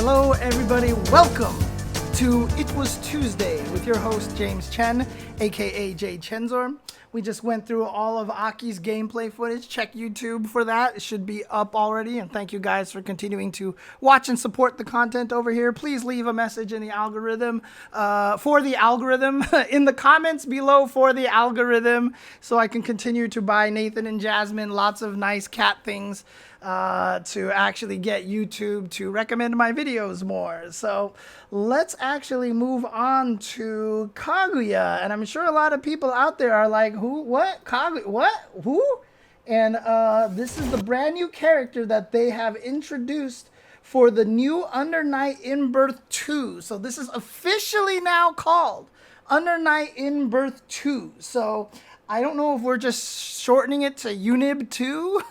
Hello everybody, welcome to It Was Tuesday with your host James Chen, aka Jay Chenzor. We just went through all of Aki's gameplay footage. Check YouTube for that. It should be up already. And thank you guys for continuing to watch and support the content over here. Please leave a message in the algorithm, for the algorithm, in the comments below for the algorithm, so I can continue to buy Nathan and Jasmine lots of nice cat things to actually get YouTube to recommend my videos more. So let's actually move on to Kaguya. And I'm sure a lot of people out there are like, who? What? Kaguya? What? Who? And this is the brand new character that they have introduced for the new Under Night In-Birth 2. So this is officially now called Under Night In-Birth 2. So I don't know if we're just shortening it to UNIB 2.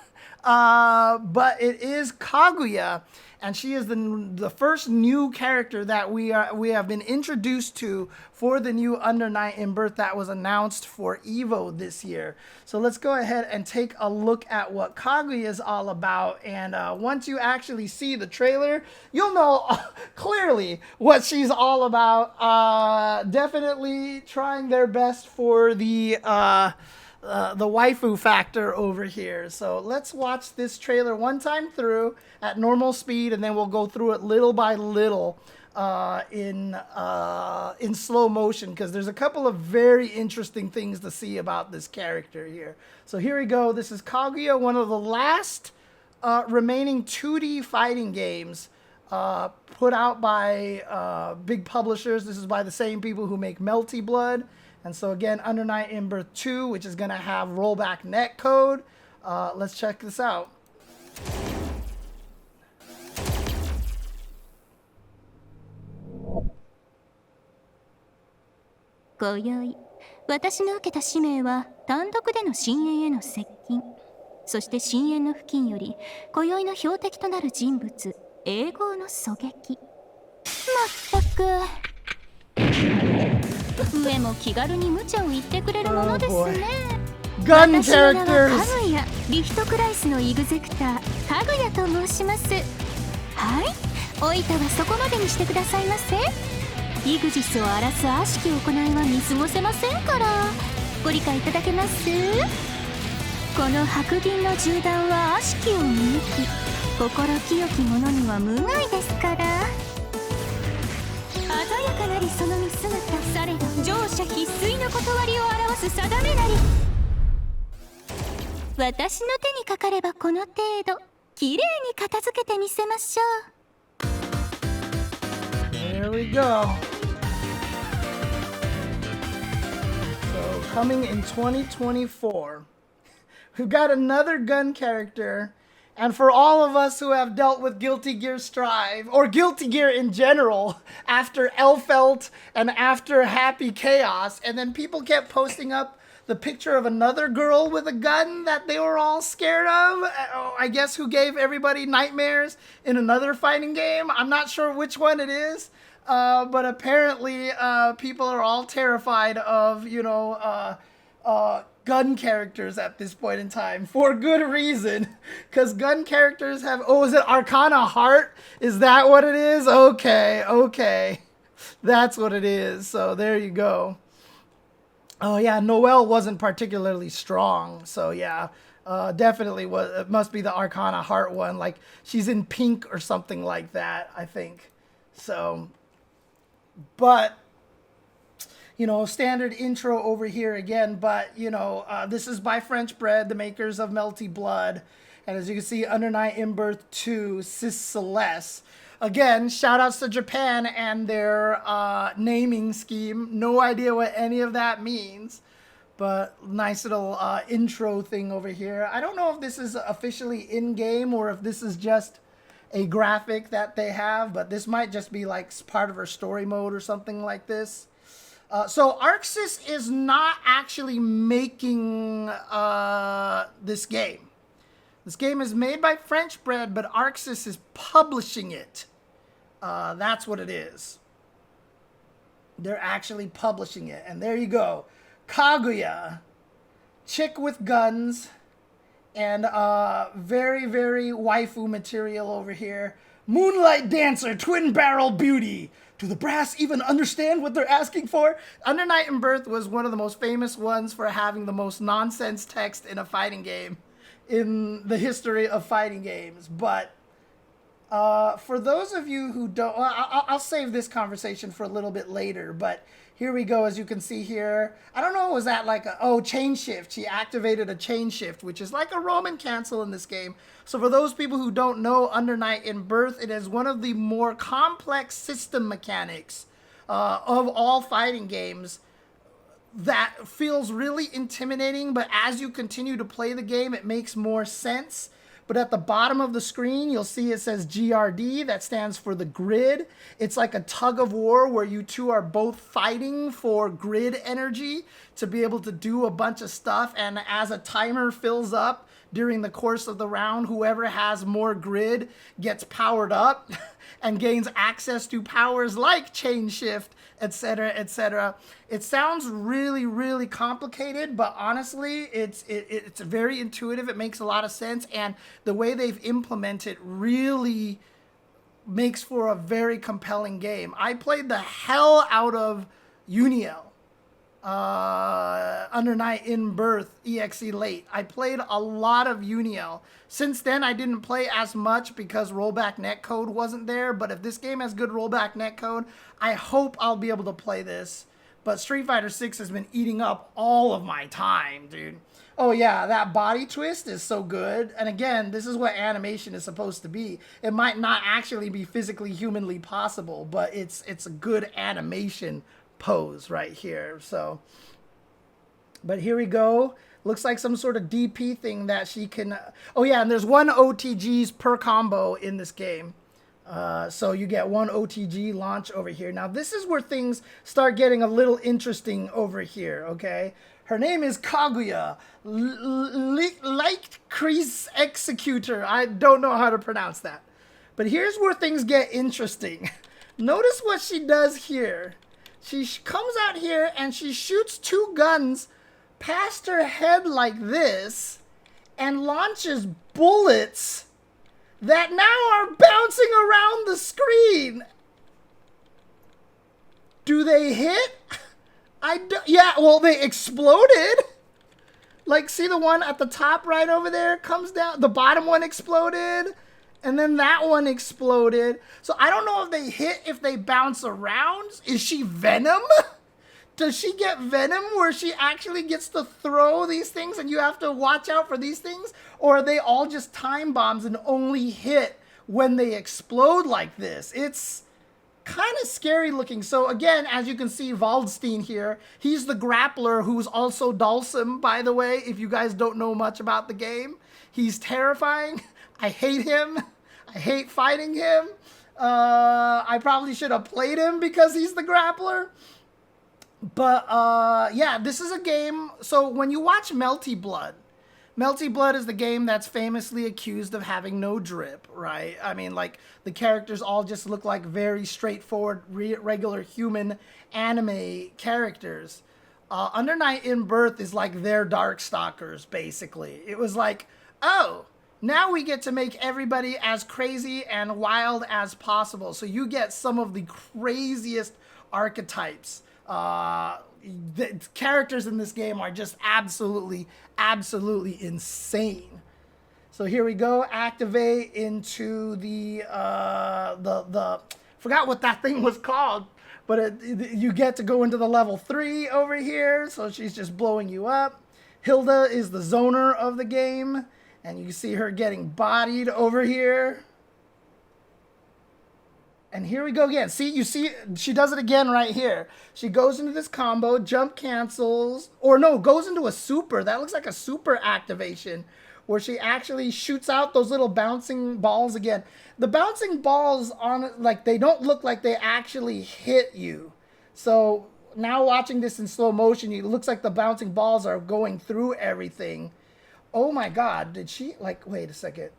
But it is Kaguya, and she is the first new character that we have been introduced to for the new Under Night In-Birth that was announced for EVO this year. So let's go ahead and take a look at what Kaguya is all about. And once you actually see the trailer, you'll know clearly what she's all about. Definitely trying their best for the waifu factor over here. So let's watch this trailer one time through at normal speed, and then we'll go through it little by little in slow motion, because there's a couple of very interesting things to see about this character here. So here we go. This is Kaguya, one of the last remaining 2D fighting games put out by big publishers. This is by the same people who make Melty Blood. And so again, Under Night In-Birth 2, which is going to have rollback net code. Let's check this out. 今宵、私の受けた使命は単独での深淵への接近。そして深淵の付近より今宵の標的となる人物、英語の狙撃。まったく。上も気軽に無茶を言ってくれるものですね。Gun 私の名は characters. かぐや、リヒトクライスのイグゼクター、かぐやと申します。はい、おいたはそこまでにしてくださいませ。イグジスを荒らす悪しき行いは見過ごせませんから、ご理解いただけます？この白銀の銃弾は悪しきを見抜き、心清き者には無害ですから。鮮やかなりその見姿されど乗車必須の断りを表す定めなり。私の手にかかればこの程度きれいに片付けてみせましょう。 There we go. So coming in 2024, we've got another gun character. And for all of us who have dealt with Guilty Gear Strive, or Guilty Gear in general, after Elfelt and after Happy Chaos, and then people kept posting up the picture of another girl with a gun that they were all scared of, I guess, who gave everybody nightmares in another fighting game. I'm not sure which one it is, but apparently people are all terrified of, gun characters at this point in time, for good reason, because gun characters have, is it Arcana Heart? Is that what it is? Okay, that's what it is. So there you go. Oh yeah, Noelle wasn't particularly strong, so yeah, definitely it must be the Arcana Heart one, like she's in pink or something like that, I think. So, but standard intro over here again, but, this is by French Bread, the makers of Melty Blood. And as you can see, Under Night In-Birth 2, Sis Celeste. Again, shout outs to Japan and their naming scheme. No idea what any of that means, but nice little intro thing over here. I don't know if this is officially in-game or if this is just a graphic that they have, but this might just be like part of her story mode or something like this. So Arxis is not actually making this game. This game is made by French Bread, but Arxis is publishing it. That's what it is. They're actually publishing it. And there you go. Kaguya. Chick with guns. And very, very waifu material over here. Moonlight Dancer, Twin Barrel Beauty. Do the brass even understand what they're asking for? Under Night in Birth was one of the most famous ones for having the most nonsense text in a fighting game in the history of fighting games. But for those of you who don't, I'll save this conversation for a little bit later, but here we go. As you can see here, I don't know, was that like chain shift? She activated a chain shift, which is like a Roman cancel in this game. So for those people who don't know Under Night in Birth, it is one of the more complex system mechanics of all fighting games that feels really intimidating, but as you continue to play the game, it makes more sense. But at the bottom of the screen, you'll see it says GRD. That stands for the grid. It's like a tug of war where you two are both fighting for grid energy to be able to do a bunch of stuff. And as a timer fills up during the course of the round, whoever has more grid gets powered up and gains access to powers like chain shift, etc., etc. It sounds really, really complicated, but honestly, it's very intuitive. It makes a lot of sense, and the way they've implemented really makes for a very compelling game. I played the hell out of UNI, Under Night in Birth EXE late. I played a lot of UNI. Since then, I didn't play as much because rollback netcode wasn't there. But if this game has good rollback netcode, I hope I'll be able to play this. But Street Fighter 6 has been eating up all of my time, dude. Oh yeah, that body twist is so good. And again, this is what animation is supposed to be. It might not actually be physically humanly possible, but it's a good animation pose right here. So, but here we go. Looks like some sort of DP thing that she can. Oh yeah, and there's 1 OTGs per combo in this game. So you get 1 OTG launch over here. Now this is where things start getting a little interesting over here, okay? Her name is Kaguya, Light Crease Executor. I don't know how to pronounce that. But here's where things get interesting. Notice what she does here. She comes out here and she shoots 2 guns past her head like this and launches bullets that now are bouncing around the screen. Do they hit? Yeah, well, they exploded. Like, see the one at the top right over there comes down? The bottom one exploded. And then that one exploded. So I don't know if they hit, if they bounce around. Is she Venom? Does she get Venom where she actually gets to throw these things and you have to watch out for these things? Or are they all just time bombs and only hit when they explode like this? It's kind of scary looking. So again, as you can see, Waldstein here, he's the grappler who's also Dhalsim, by the way, if you guys don't know much about the game. He's terrifying. I hate him. I hate fighting him. I probably should have played him because he's the grappler. But yeah, this is a game. So when you watch Melty Blood is the game that's famously accused of having no drip, right? I mean, like, the characters all just look like very straightforward, regular human anime characters. Under Night in Birth is like their Darkstalkers, basically. It was like, oh, now we get to make everybody as crazy and wild as possible. So you get some of the craziest archetypes. The characters in this game are just absolutely insane. So here we go, activate into the forgot what that thing was called, but you get to go into the level 3 over here. So she's just blowing you up. Hilda is the zoner of the game, and you see her getting bodied over here. And here we go again. See, you see, she does it again right here. She goes into this combo, jump cancels, or no, goes into a super. That looks like a super activation where she actually shoots out those little bouncing balls again. The bouncing balls on, like, they don't look like they actually hit you. So now watching this in slow motion, it looks like the bouncing balls are going through everything. Oh my God, did she, like, wait a second.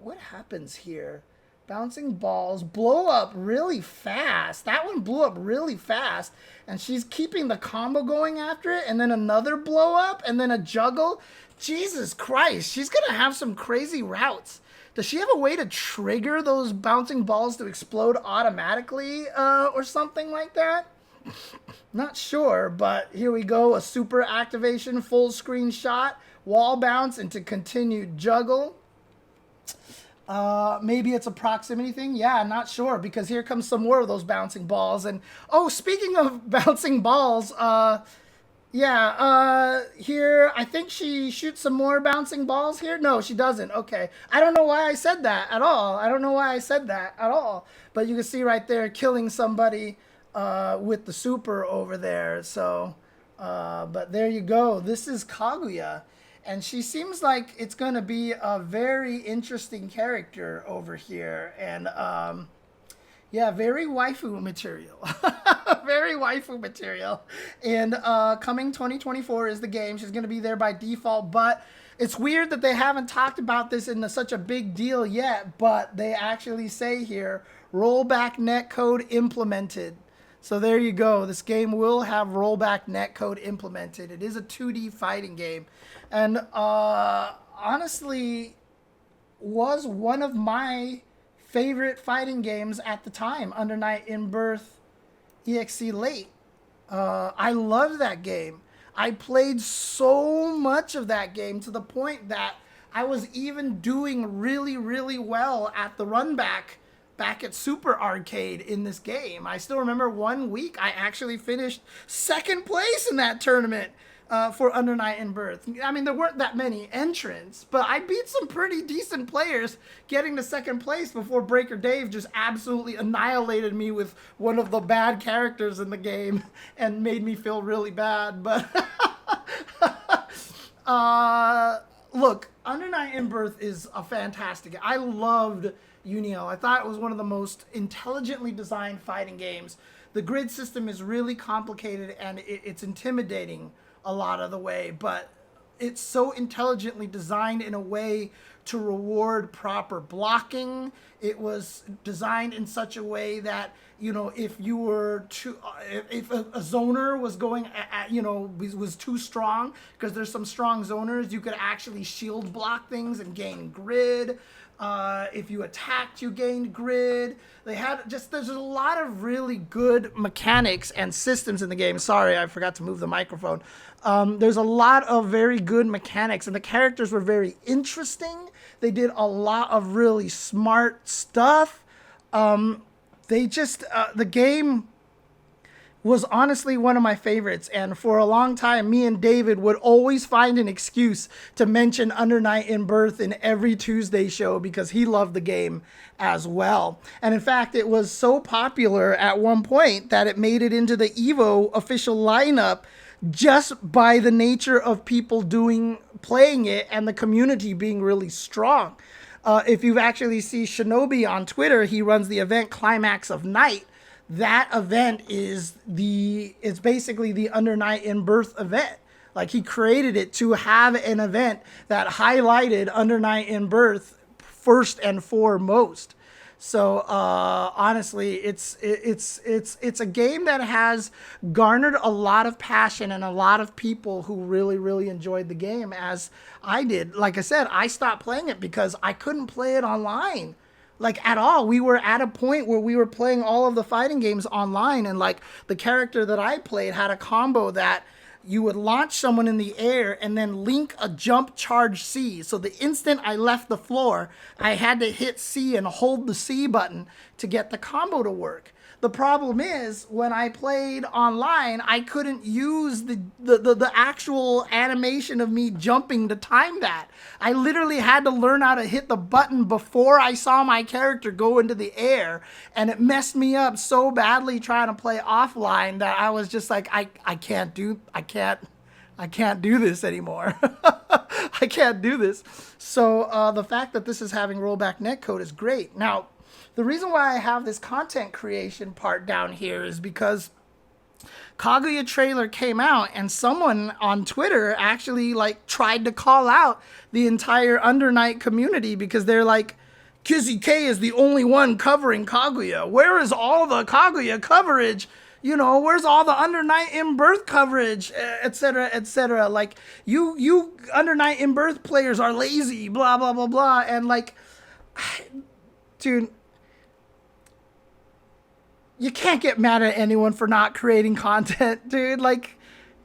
What happens here? Bouncing balls blow up really fast. That one blew up really fast. And she's keeping the combo going after it. And then another blow up. And then a juggle. Jesus Christ. She's going to have some crazy routes. Does she have a way to trigger those bouncing balls to explode automatically or something like that? Not sure, but here we go. A super activation, full screen shot, wall bounce into continued juggle. Maybe it's a proximity thing. Yeah, not sure, because here comes some more of those bouncing balls. And oh, speaking of bouncing balls, here I think she shoots some more bouncing balls here. No, she doesn't. Okay, I don't know why I said that at all. But you can see right there killing somebody with the super over there. So, but there you go. This is Kaguya. And she seems like it's going to be a very interesting character over here. And, yeah, very waifu material. Very waifu material. And coming 2024 is the game. She's going to be there by default. But it's weird that they haven't talked about this in such a big deal yet. But they actually say here, rollback netcode implemented. So there you go. This game will have rollback netcode implemented. It is a 2D fighting game. And honestly, was one of my favorite fighting games at the time, Under Night In-Birth EXE Late. I loved that game. I played so much of that game to the point that I was even doing really, really well at the run back at Super Arcade in this game. I still remember 1 week I actually finished second place in that tournament for Under Night In-Birth. I mean, there weren't that many entrants, but I beat some pretty decent players getting to second place before Breaker Dave just absolutely annihilated me with one of the bad characters in the game and made me feel really bad. But look, Under Night In-Birth is a fantastic game. I loved UNI. I thought it was one of the most intelligently designed fighting games. The grid system is really complicated and it's intimidating a lot of the way, but it's so intelligently designed in a way to reward proper blocking. It was designed in such a way that, you know, if you were too, if a zoner was going at, you know, was too strong, because there's some strong zoners, you could actually shield block things and gain grid. If you attacked, you gained grid. There's a lot of really good mechanics and systems in the game. Sorry, I forgot to move the microphone. There's a lot of very good mechanics, and the characters were very interesting. They did a lot of really smart stuff. The game was honestly one of my favorites, and for a long time, me and David would always find an excuse to mention Under Night In-Birth in every Tuesday show because he loved the game as well. And in fact, it was so popular at one point that it made it into the EVO official lineup just by the nature of people playing it and the community being really strong. If you actually see Shinobi on Twitter, he runs the event Climax of Night. That event it's basically the Under Night In-Birth event. Like, he created it to have an event that highlighted Under Night In-Birth first and foremost. So honestly, it's a game that has garnered a lot of passion and a lot of people who really, really enjoyed the game, as I did. Like I said, I stopped playing it because I couldn't play it online. Like, at all. We were at a point where we were playing all of the fighting games online, and like the character that I played had a combo that you would launch someone in the air and then link a jump charge C. So the instant I left the floor, I had to hit C and hold the C button to get the combo to work. The problem is, when I played online, I couldn't use the actual animation of me jumping to time that. I literally had to learn how to hit the button before I saw my character go into the air, and it messed me up so badly trying to play offline that I was just like, I can't do this anymore. I can't do this. So the fact that this is having rollback netcode is great. Now, the reason why I have this content creation part down here is because Kaguya trailer came out and someone on Twitter actually like tried to call out the entire Under Night community because they're like, Kizzy K is the only one covering Kaguya. Where is all the Kaguya coverage? You know, where's all the under night in birth coverage, etc., etc. Like, you under night in birth players are lazy, blah, blah, blah, blah. And like, dude, you can't get mad at anyone for not creating content, dude. Like,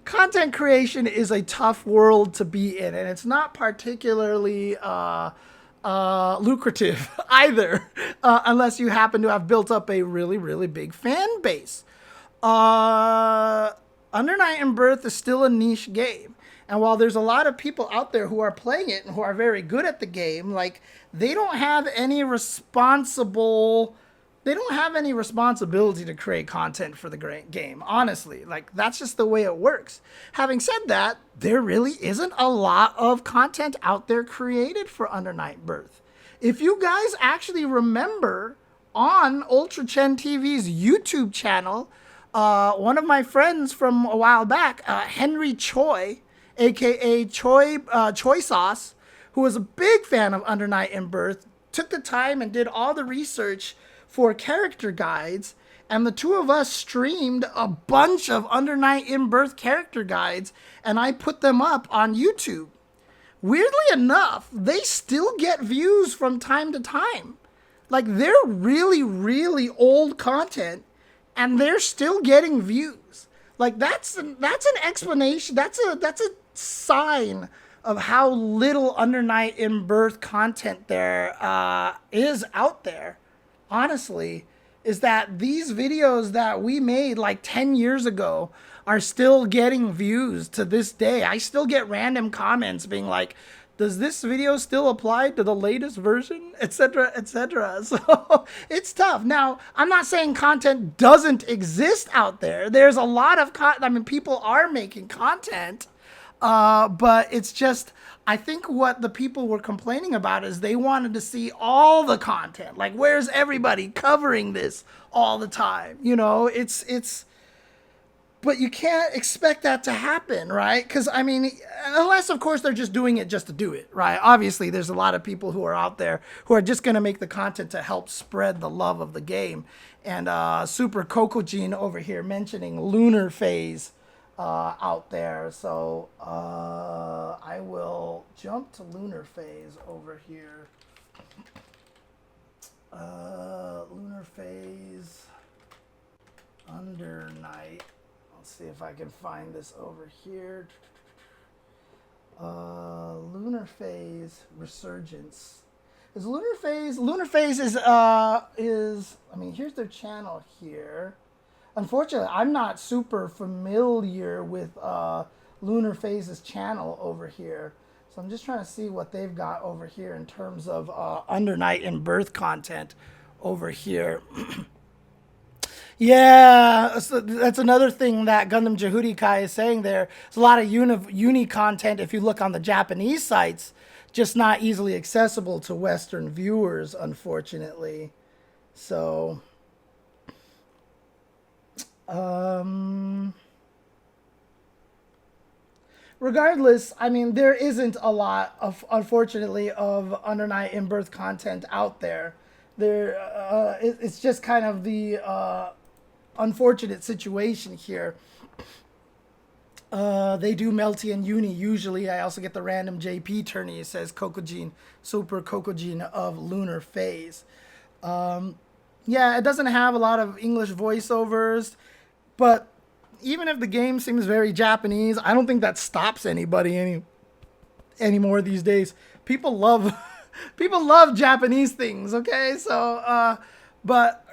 content creation is a tough world to be in, and it's not particularly lucrative either, unless you happen to have built up a really, really big fan base. Under Night in Birth is still a niche game. And while there's a lot of people out there who are playing it and who are very good at the game, like, they don't have any responsibility to create content for the game, honestly. Like, that's just the way it works. Having said that, there really isn't a lot of content out there created for Under Night Birth. If you guys actually remember, on Ultra Chen TV's YouTube channel, one of my friends from a while back, Henry Choi, aka Choi Sauce, who was a big fan of Under Night in Birth, took the time and did all the research for character guides, and the two of us streamed a bunch of Under Night in Birth character guides, and I put them up on YouTube. Weirdly enough, they still get views from time to time. Like, they're really, really old content, and they're still getting views. Like, that's an explanation. That's a sign of how little Under Night in Birth content there is out there. Honestly, is that these videos that we made like 10 years ago are still getting views to this day. I still get random comments being like, does this video still apply to the latest version, etc., etc. So it's tough. Now, I'm not saying content doesn't exist out there. There's a lot of people are making content, but it's just, I think what the people were complaining about is they wanted to see all the content. Like, where's everybody covering this all the time? You know, it's, but you can't expect that to happen, right? Because, I mean, unless, of course, they're just doing it just to do it, right? Obviously, there's a lot of people who are out there who are just going to make the content to help spread the love of the game. And Super Kokojin over here mentioning Lunar Phase out there. So I will jump to Lunar Phase over here. Lunar Phase Under Night. Let's see if I can find this over here. Lunar Phase Resurgence. Is Lunar Phase is I mean, here's their channel here. Unfortunately, I'm not super familiar with Lunar Phase's channel over here. So I'm just trying to see what they've got over here in terms of Under Night in Birth content over here. Yeah, so that's another thing that Gundam Jehudi Kai is saying there. There's a lot of uni content, if you look on the Japanese sites, just not easily accessible to Western viewers, unfortunately. So, regardless, I mean, there isn't a lot of, unfortunately, of Under Night in Birth content out there. It's just kind of the unfortunate situation here. They do Melty and Uni usually. I also get the random JP tourney. It says Kokojin, Super Kokojin of Lunar Phase. Yeah, it doesn't have a lot of English voiceovers, but even if the game seems very Japanese, I don't think that stops anybody anymore these days. People love Japanese things, okay? So, but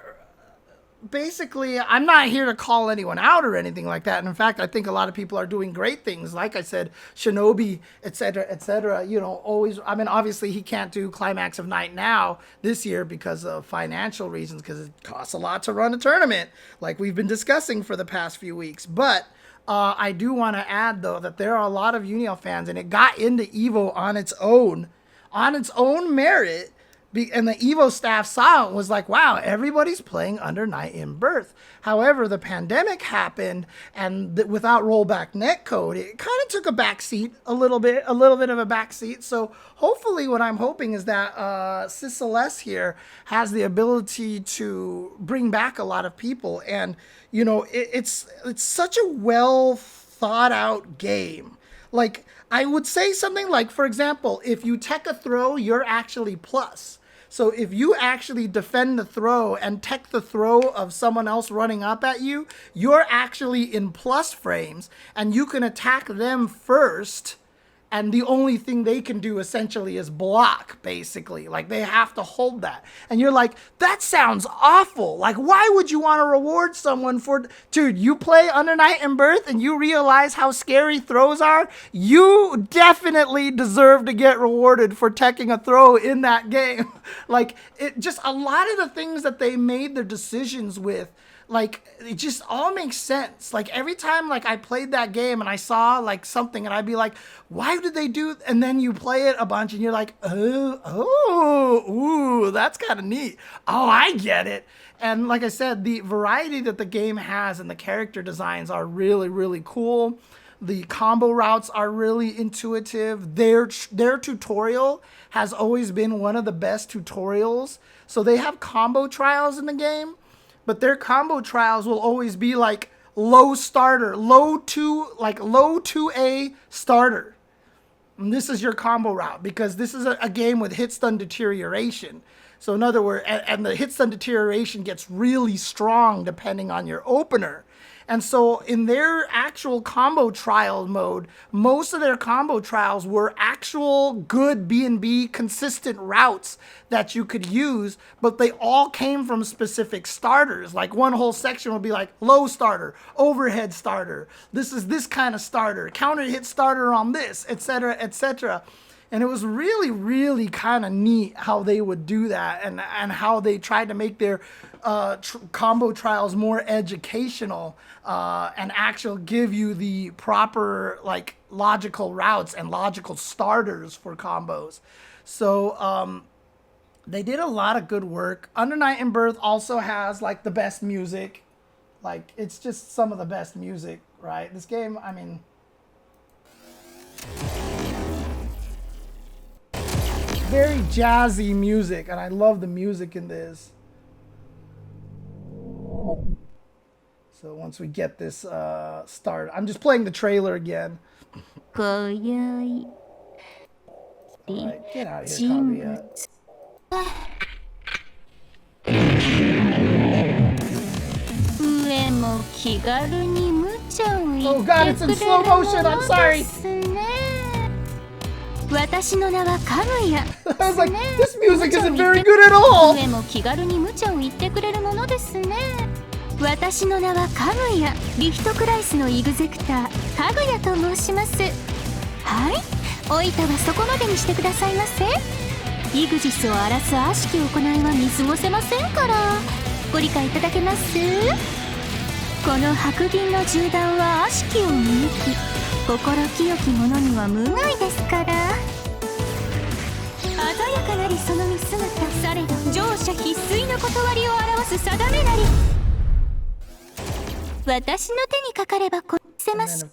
basically, I'm not here to call anyone out or anything like that. And in fact, I think a lot of people are doing great things. Like I said, Shinobi, etc., you know, always, I mean, obviously he can't do Climax of Night now this year because of financial reasons, because it costs a lot to run a tournament, like we've been discussing for the past few weeks. But I do want to add, though, that there are a lot of UNI fans, and it got into EVO on its own merit, And the Evo staff saw it and was like, wow, everybody's playing Under Night in Birth. However, the pandemic happened, and without rollback netcode, it kind of took a backseat, a little bit of a backseat. So hopefully what I'm hoping is that Sis Celeste here has the ability to bring back a lot of people. And, you know, it's such a well thought out game. Like, I would say something like, for example, if you tech a throw, you're actually plus. So if you actually defend the throw and tech the throw of someone else running up at you, you're actually in plus frames, and you can attack them first. And the only thing they can do essentially is block, basically. Like, they have to hold that. And you're like, that sounds awful. Like, why would you want to reward someone for... Dude, you play Under Night in Birth and you realize how scary throws are? You definitely deserve to get rewarded for teching a throw in that game. Like, it just... A lot of the things that they made their decisions with, like, it just all makes sense. Like, every time, like, I played that game and I saw, like, something, and I'd be like, why did they do... And then you play it a bunch and you're like, ooh, that's kind of neat. Oh, I get it. And like I said, the variety that the game has and the character designs are really, really cool. The combo routes are really intuitive. Their tutorial has always been one of the best tutorials. So they have combo trials in the game, but their combo trials will always be like low starter, low 2A starter. And this is your combo route, because this is a game with hit stun deterioration. So in other words, and the hit stun deterioration gets really strong depending on your opener. And so in their actual combo trial mode, most of their combo trials were actual good B&B consistent routes that you could use, but they all came from specific starters. Like, one whole section would be like low starter, overhead starter, this is this kind of starter, counter hit starter on this, etc., etc. And it was really, really kind of neat how they would do that, and how they tried to make their combo trials more educational, and actually give you the proper, like, logical routes and logical starters for combos. So they did a lot of good work. Under Night in Birth also has, like, the best music. Like, it's just some of the best music, right? This game, I mean... very jazzy music, and I love the music in this. So once we get this started, I'm just playing the trailer again. Kaguya. Alright, get out of here, Kaguya. Oh god, it's in slow motion, I'm sorry. I was like, this music isn't very good at all. 私の名はかぐや、リフトクライスのイグゼクター、かぐやと申します。はい、おいたはそこまでにしてくださいませ。イグジスを荒らす悪しき行いは見過ごせませんから、ご理解いただけます？この白銀の銃弾は悪しきを見抜き、心清き者には無害ですから。鮮やかなりその見姿されど、乗車必須の断りを表す定めなり。私の手にかかればこせます。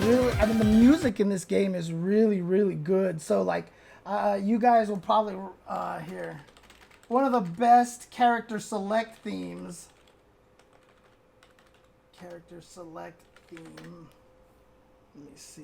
Really, I mean, the music in this game is really, really good. So, like, you guys will probably hear one of the best character select themes. Character select theme. Let me see.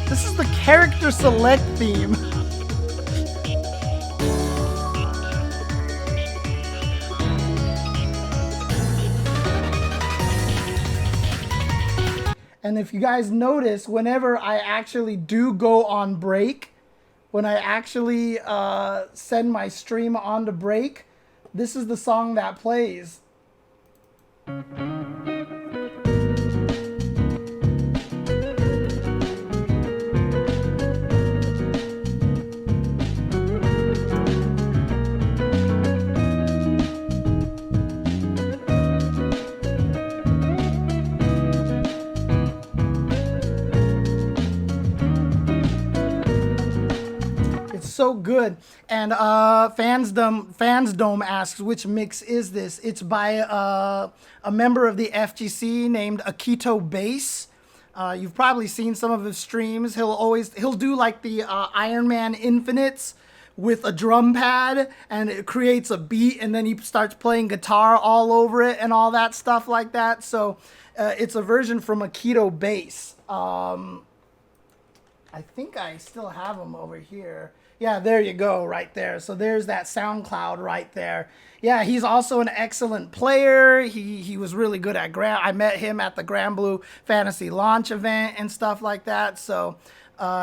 This is the character select theme. And if you guys notice, whenever I actually do go on break, when I actually send my stream on to break, this is the song that plays. So good. And Fansdome asks, which mix is this? It's by a member of the FGC named Akito Bass. You've probably seen some of his streams. He'll do like the Iron Man Infinites with a drum pad, and it creates a beat, and then he starts playing guitar all over it and all that stuff like that. So it's a version from Akito Bass. I think I still have him over here. Yeah, there you go, right there. So there's that SoundCloud right there. Yeah, he's also an excellent player. He was really good at I met him at the Grand Blue Fantasy launch event and stuff like that. So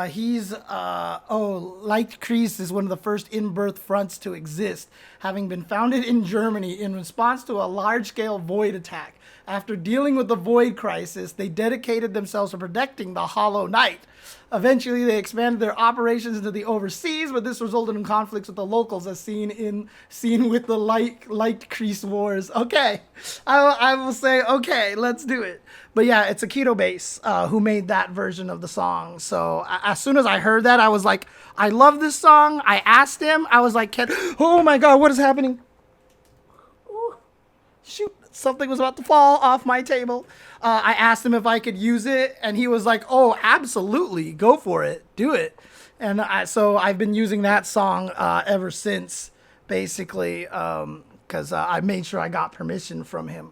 he's Light Crease is one of the first in-birth fronts to exist, having been founded in Germany in response to a large-scale void attack. After dealing with the void crisis, they dedicated themselves to protecting the Hollow Knight. Eventually, they expanded their operations into the overseas, but this resulted in conflicts with the locals, as seen with the light crease wars. Okay, I will say okay, let's do it. But yeah, it's Akito Bass who made that version of the song. So as soon as I heard that, I was like, I love this song. I asked him. I was like, oh my god, what is happening? Ooh, shoot. Something was about to fall off my table. I asked him if I could use it, and he was like, oh, absolutely. Go for it. Do it. And so I've been using that song ever since, basically, because I made sure I got permission from him.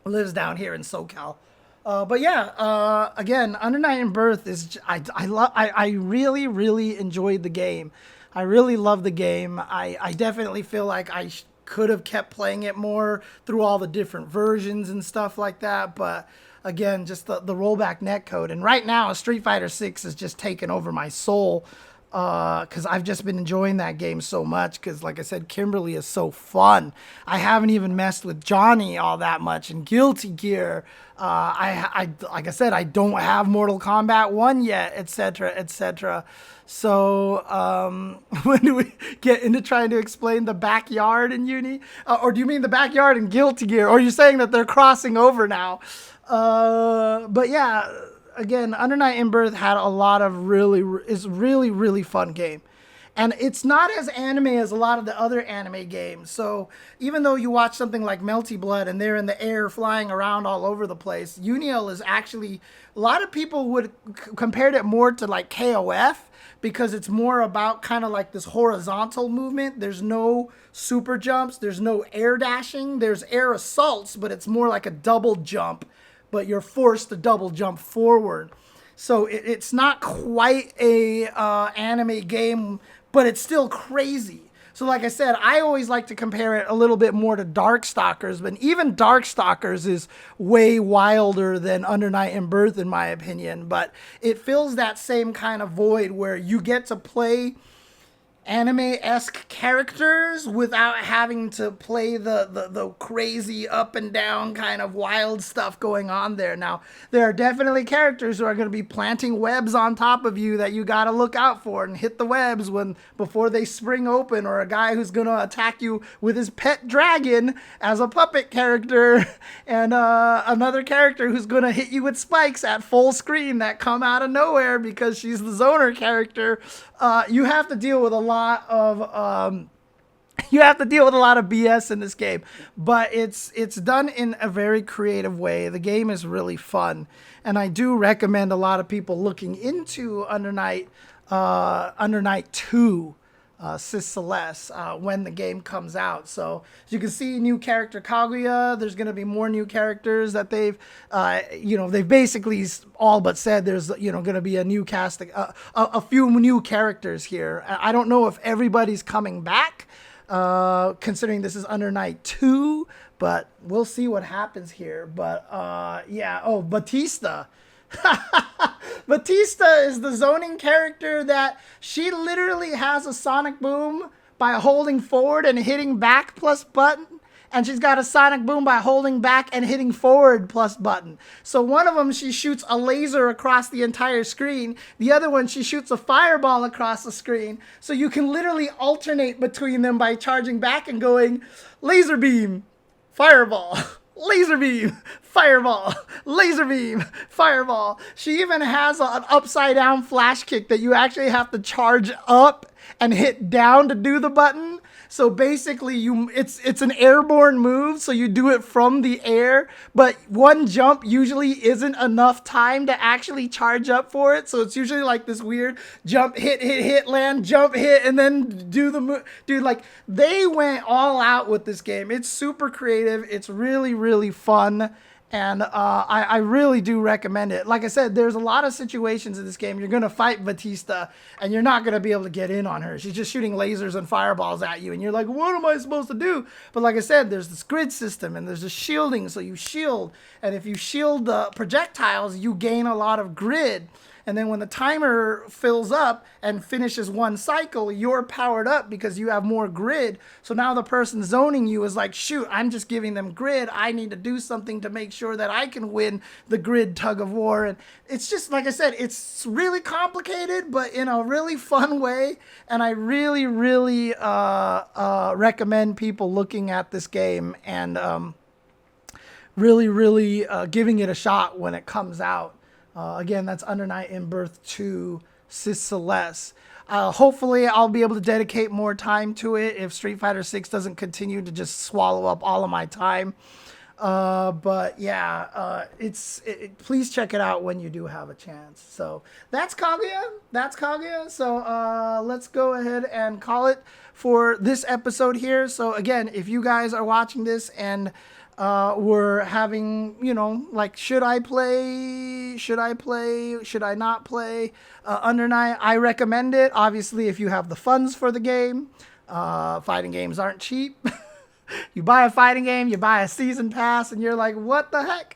He lives down here in SoCal. But yeah, again, Under Night in Birth is, I really, really enjoyed the game. I really love the game. I definitely feel like I could have kept playing it more through all the different versions and stuff like that, but again, just the rollback netcode. And right now, Street Fighter 6 has just taken over my soul, because I've just been enjoying that game so much, because like I said, Kimberly is so fun. I haven't even messed with Johnny all that much, and Guilty Gear, like I said, I don't have Mortal Kombat 1 yet, etc., etc. So when do we get into trying to explain the backyard in Uni? Or do you mean the backyard in Guilty Gear? Or are you saying that they're crossing over now? But yeah, again, Under Night in Birth had a lot of really fun game. And it's not as anime as a lot of the other anime games. So even though you watch something like Melty Blood and they're in the air flying around all over the place, UNI is actually, a lot of people would compare it more to like KOF, because it's more about kind of like this horizontal movement. There's no super jumps. There's no air dashing. There's air assaults, but it's more like a double jump, but you're forced to double jump forward. So it's not quite a anime game, but it's still crazy. So like I said, I always like to compare it a little bit more to Darkstalkers, but even Darkstalkers is way wilder than Under Night in Birth, in my opinion. But it fills that same kind of void where you get to play anime-esque characters without having to play the crazy up and down kind of wild stuff going on there. Now, there are definitely characters who are going to be planting webs on top of you that you got to look out for and hit the webs before they spring open, or a guy who's going to attack you with his pet dragon as a puppet character, and another character who's going to hit you with spikes at full screen that come out of nowhere because she's the zoner character. You have to deal with a lot of BS in this game, but it's done in a very creative way. The game is really fun, and I do recommend a lot of people looking into Under Night 2, Sis Celeste, when the game comes out. So as you can see, new character Kaguya. There's going to be more new characters that they've basically all but said there's going to be a new casting, a few new characters here. I don't know if everybody's coming back, considering this is Under Night 2, but we'll see what happens here. But yeah, Batista. Batista is the zoning character that she literally has a sonic boom by holding forward and hitting back plus button. And she's got a sonic boom by holding back and hitting forward plus button. So one of them, she shoots a laser across the entire screen. The other one, she shoots a fireball across the screen. So you can literally alternate between them by charging back and going laser beam, fireball, laser beam, fireball, laser beam, fireball. She even has an upside down flash kick that you actually have to charge up and hit down to do the button. So basically it's an airborne move, so you do it from the air, but one jump usually isn't enough time to actually charge up for it. So it's usually like this weird jump, hit, land, jump, hit, and then do the move. Dude, like they went all out with this game. It's super creative. It's really, really fun. And I really do recommend it. Like I said, there's a lot of situations in this game. You're going to fight Batista, and you're not going to be able to get in on her. She's just shooting lasers and fireballs at you, and you're like, what am I supposed to do? But like I said, there's this grid system, and there's this shielding, so you shield. And if you shield the projectiles, you gain a lot of grid. And then when the timer fills up and finishes one cycle, you're powered up because you have more grid. So now the person zoning you is like, shoot, I'm just giving them grid. I need to do something to make sure that I can win the grid tug of war. And it's just, like I said, it's really complicated, but in a really fun way. And I really, really recommend people looking at this game and really, really giving it a shot when it comes out. Again, that's Under Night in Birth 2, Sis Celeste. Hopefully, I'll be able to dedicate more time to it if Street Fighter 6 doesn't continue to just swallow up all of my time. But yeah, please check it out when you do have a chance. So that's Kaguya. So let's go ahead and call it for this episode here. So again, if you guys are watching this and we're having, like, should I play, should I not play Under Night? I recommend it. Obviously, if you have the funds for the game. Fighting games aren't cheap. You buy a fighting game, you buy a season pass, and you're like, what the heck?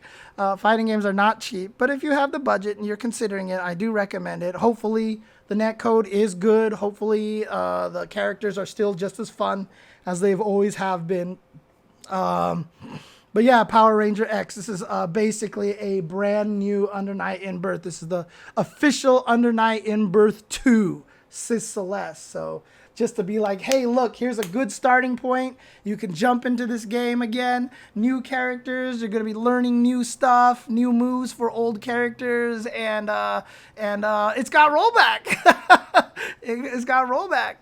Fighting games are not cheap. But if you have the budget and you're considering it, I do recommend it. Hopefully, the netcode is good. Hopefully, the characters are still just as fun as they've always have been. But yeah, Power Ranger X. This is basically a brand new Under Night in Birth. This is the official Under Night in Birth 2, Sis Celeste. So just to be like, hey, look, here's a good starting point. You can jump into this game again. New characters. You're going to be learning new stuff, new moves for old characters, and it's got rollback. It's got rollback.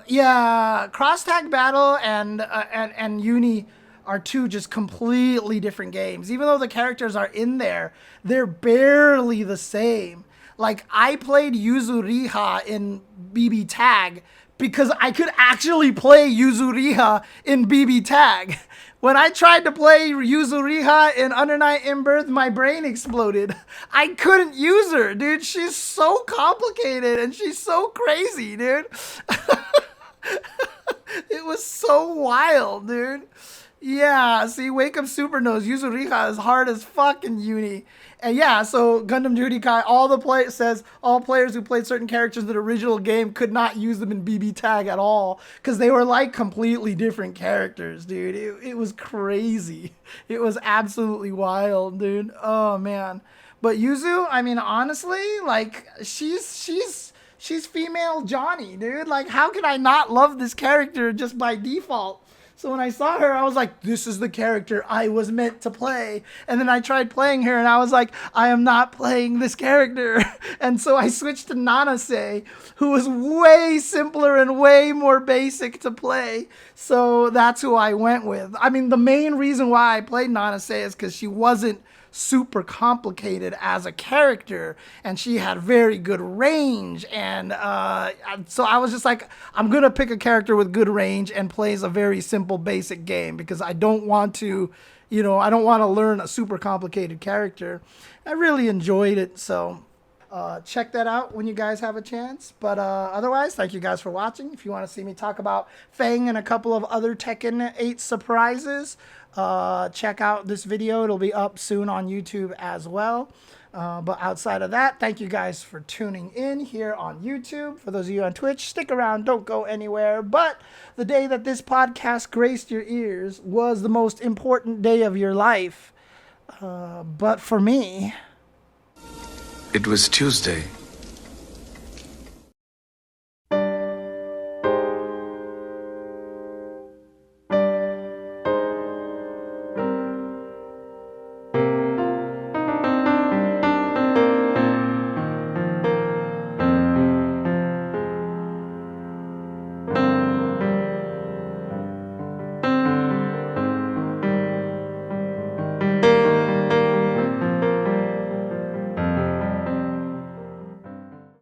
Yeah, Cross Tag Battle and Uni are two just completely different games. Even though the characters are in there, they're barely the same. Like, I played Yuzuriha in BB Tag because I could actually play Yuzuriha in BB Tag. When I tried to play Yuzuriha in Under Night in Birth, my brain exploded. I couldn't use her, dude. She's so complicated and she's so crazy, dude. It was so wild, dude. Yeah, see, Wake Up Super knows Yuzuriha is hard as fuck in Uni. And yeah, so Gundam Duty Kai, all players who played certain characters in the original game could not use them in BB Tag at all because they were like completely different characters, dude. It was crazy. It was absolutely wild, dude. Oh man. But Yuzu, I mean, honestly, like she's female Johnny, dude. Like, how could I not love this character just by default? So when I saw her, I was like, this is the character I was meant to play. And then I tried playing her and I was like, I am not playing this character. And so I switched to Nanase, who was way simpler and way more basic to play. So that's who I went with. I mean, the main reason why I played Nanase is because she wasn't super complicated as a character and she had very good range, and so I was just like, I'm gonna pick a character with good range and plays a very simple basic game because I don't want to learn a super complicated character. I really enjoyed it. So Check that out when you guys have a chance. But otherwise, thank you guys for watching. If you want to see me talk about Fang and a couple of other Tekken 8 surprises, check out this video. It'll be up soon on YouTube as well. But outside of that, thank you guys for tuning in here on YouTube. For those of you on Twitch, stick around, don't go anywhere. But the day that this podcast graced your ears was the most important day of your life. But for me, it was Tuesday.